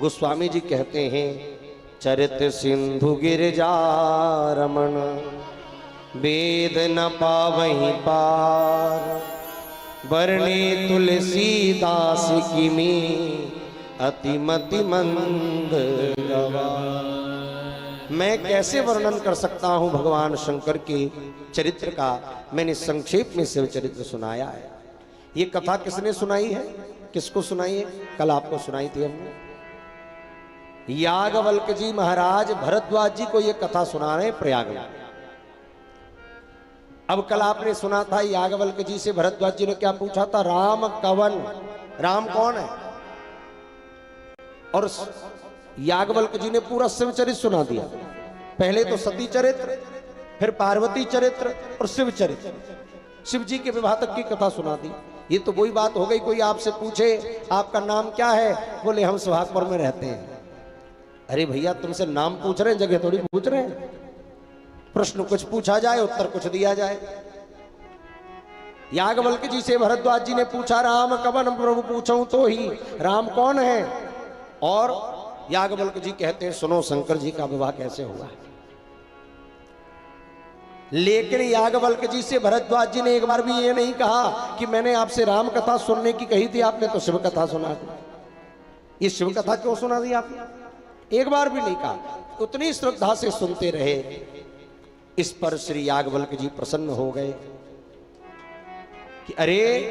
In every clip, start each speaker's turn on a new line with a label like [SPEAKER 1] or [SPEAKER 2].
[SPEAKER 1] गोस्वामी जी कहते हैं, चरित सिंधु गिरजा रमण, वेद न पावहीं पार, वर्णे तुलसीदास की में अतिमति मंद गवार। मैं कैसे वर्णन कर सकता हूं भगवान शंकर के चरित्र का। मैंने संक्षेप में शिव चरित्र सुनाया है। ये कथा किसने सुनाई है, किसको सुनाई है? कल आपको सुनाई थी हमने। याज्ञवल्क्य जी महाराज भरद्वाज जी को ये कथा सुना रहे प्रयाग में। अब कल आपने सुना था याज्ञवल्क्य जी से भरद्वाज जी ने क्या पूछा था? राम कवन, राम कौन है? और याज्ञवल्क्य जी ने पूरा शिव चरित्र सुना दिया। पहले तो सती चरित्र, फिर पार्वती चरित्र और शिव चरित्र, शिव जी के विवाह तक की कथा सुना दी। ये तो वही बात हो गई, कोई आपसे पूछे आपका नाम क्या है, बोले हम सुहागपुर में रहते हैं। अरे भैया तुमसे नाम पूछ रहे हैं, जगह थोड़ी पूछ रहे हैं। प्रश्न कुछ पूछा जाए, उत्तर कुछ दिया जाए। याज्ञवल्क्य जी से भरद्वाज जी ने पूछा, राम कवन प्रभु पूछूं तो ही, राम कौन है? और याज्ञवल्क्य जी कहते हैं, सुनो शंकर जी का विवाह कैसे हुआ। लेकिन याज्ञवल्क्य जी से भरद्वाज जी ने एक बार भी ये नहीं कहा कि मैंने आपसे राम कथा सुनने की कही थी, आपने तो शिव कथा सुना दी। ये शिव कथा क्यों सुना दी आपने? एक बार भी नहीं कहा। उतनी श्रद्धा से सुनते रहे। इस पर श्री याज्ञवल्क्य जी प्रसन्न हो गए कि अरे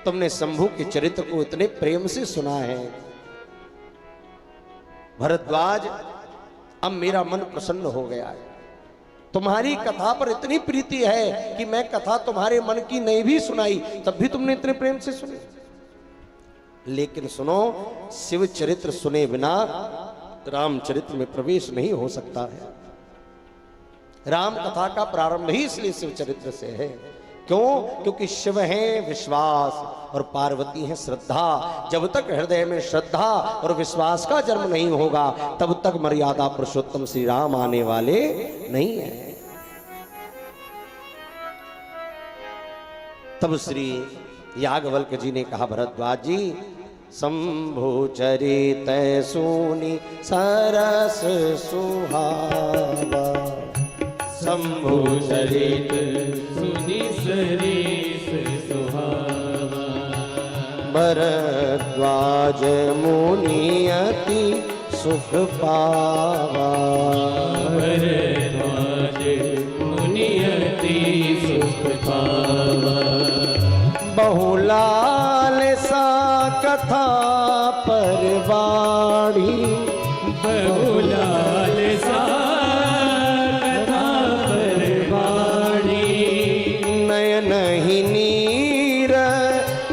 [SPEAKER 1] तुमने शंभु के चरित्र को इतने प्रेम से सुना है भरद्वाज, अब मेरा मन प्रसन्न हो गया है। तुम्हारी कथा पर इतनी प्रीति है कि मैं कथा तुम्हारे मन की नहीं भी सुनाई तब भी तुमने इतने प्रेम से सुनी। लेकिन सुनो, शिव चरित्र सुने बिना रामचरित्र में प्रवेश नहीं हो सकता है। राम कथा का प्रारंभ ही इसलिए शिव चरित्र से है। क्यों? क्योंकि शिव है विश्वास और पार्वती है श्रद्धा। जब तक हृदय में श्रद्धा और विश्वास का जन्म नहीं होगा तब तक मर्यादा पुरुषोत्तम श्री राम आने वाले नहीं है। तब श्री याज्ञवल्क्य जी ने कहा, भरद्वाज जी शंभु चरित सुनी सरस सुहावा,
[SPEAKER 2] शंभु चरित सुनी सरिस सुहावा,
[SPEAKER 1] भरद्वाज मुनि अति सुख पावा,
[SPEAKER 2] भरद्वाज मुनि अति सुख पावा,
[SPEAKER 1] बहुलाल सा कथा परवाड़ी,
[SPEAKER 2] बहुलाल सा कथा परवाड़ी,
[SPEAKER 1] नयन ही नीर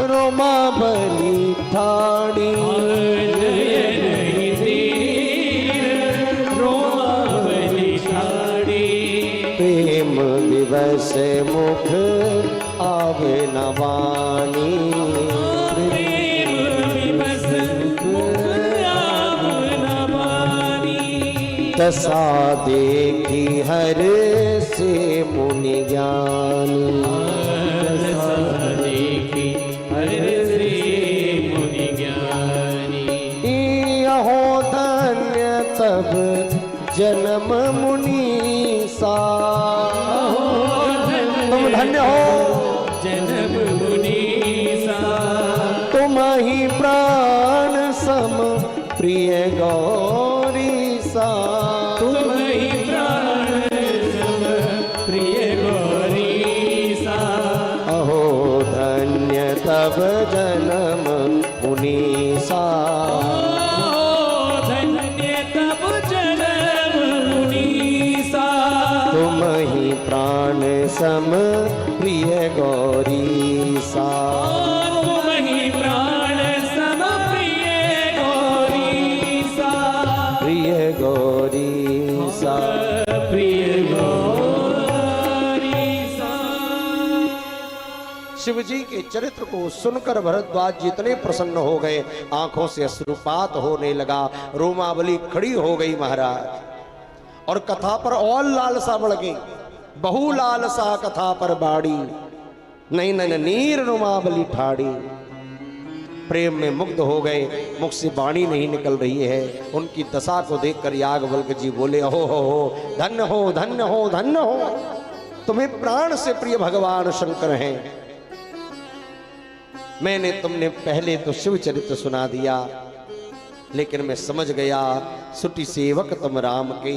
[SPEAKER 1] रोमा बली ठाड़ी,
[SPEAKER 2] नयन ही नीर रोमा बली ठाड़ी,
[SPEAKER 1] प्रेम दिवस मुख आवे न वाणी,
[SPEAKER 2] प्रेम विवश मुख आवे न वाणी,
[SPEAKER 1] दशा देखी हर से मुनि ज्ञानी,
[SPEAKER 2] दशा देखी हर से मुनि ज्ञानी,
[SPEAKER 1] यहो धन्य तब जन्म मुनीसा, तुम धन्य हो
[SPEAKER 2] जन्म मुनीसा,
[SPEAKER 1] तुम ही प्राण सम प्रिय गौरी सा,
[SPEAKER 2] तुम ही प्राण सम प्रिय गौरी सा,
[SPEAKER 1] अहो धन्य तब जन्म मुनीसा,
[SPEAKER 2] धन्य तब जन्म मुनीसा,
[SPEAKER 1] तुम ही प्राण सम प्रिय गौरी सा,
[SPEAKER 2] तुम ही प्राण सम प्रिय गौरी सा,
[SPEAKER 1] प्रिय गौरी सा।
[SPEAKER 2] प्रिय गौरी सा।
[SPEAKER 1] शिव जी के चरित्र को सुनकर भरद्वाज जी इतने प्रसन्न हो गए, आंखों से अश्रुपात होने लगा, रोमावली खड़ी हो गई महाराज। और कथा पर और लालसा बढ़ गई, बहु लालसा कथा पर बाड़ी, नैनन नीर रोमावली ठाड़ी। प्रेम में मुग्ध हो गए, मुख से वाणी नहीं निकल रही है। उनकी दशा को देखकर याज्ञवल्क्य जी बोले, हो धन्य हो धन्य हो धन्य हो, तुम्हें प्राण से प्रिय भगवान शंकर हैं। मैंने तुमने पहले तो शिव चरित्र सुना दिया, लेकिन मैं समझ गया सुटी सेवक तुम राम के,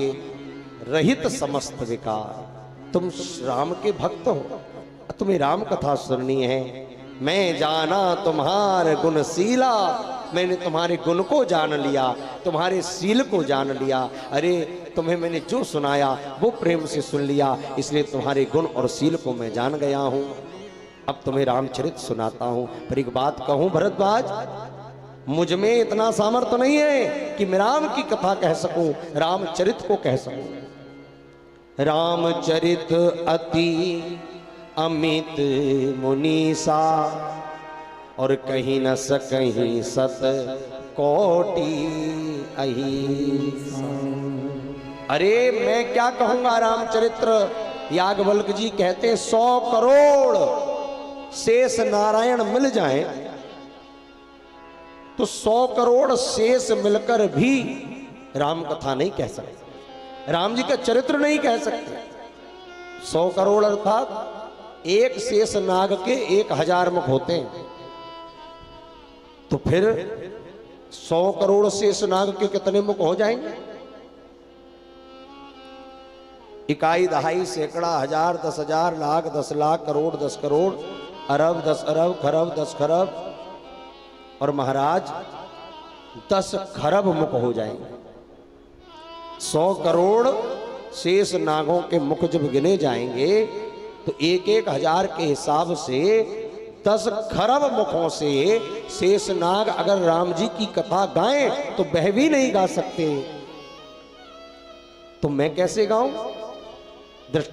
[SPEAKER 1] रहित समस्त विकार। तुम राम के भक्त हो, तुम्हें राम कथा सुननी है। मैं जाना तुम्हारे गुणशीला, मैंने तुम्हारे गुण को जान लिया, तुम्हारे सील को जान लिया। अरे तुम्हें मैंने जो सुनाया वो प्रेम से सुन लिया, इसलिए तुम्हारे गुण और सील को मैं जान गया हूं। अब तुम्हें रामचरित सुनाता हूं। पर एक बात कहूं भरद्वाज, मुझ में इतना सामर्थ्य नहीं है कि मैं राम की कथा कह सकूं, रामचरित को कह सकूं। रामचरित अति अमित मुनीसा, और कहीं न सकहीं सत कोटि अहिंसा। अरे मैं क्या कहूंगा रामचरित्र। याज्ञवल्क्य जी कहते 100 करोड़ शेष नारायण मिल जाएं तो 100 करोड़ शेष मिलकर भी राम कथा नहीं कह सकते, राम जी का चरित्र नहीं कह सकते। 100 करोड़ अर्थात एक शेष नाग के 1000 मुख होते हैं, तो फिर 100 करोड़ शेष नाग के कितने मुख हो जाएंगे? इकाई, दहाई, सैकड़ा, हजार, 10,000, लाख, 10 लाख, करोड़, 10 करोड़, अरब, 10 अरब, खरब, 10 खरब, और महाराज 10 खरब मुख हो जाएंगे। 100 करोड़ शेष नागों के मुख जब गिने जाएंगे तो 1-1 हजार के हिसाब से 10 खरब मुखों से शेष नाग अगर राम जी की कथा गाएं तो वह भी नहीं गा सकते, तो मैं कैसे गाऊं? दृष्टा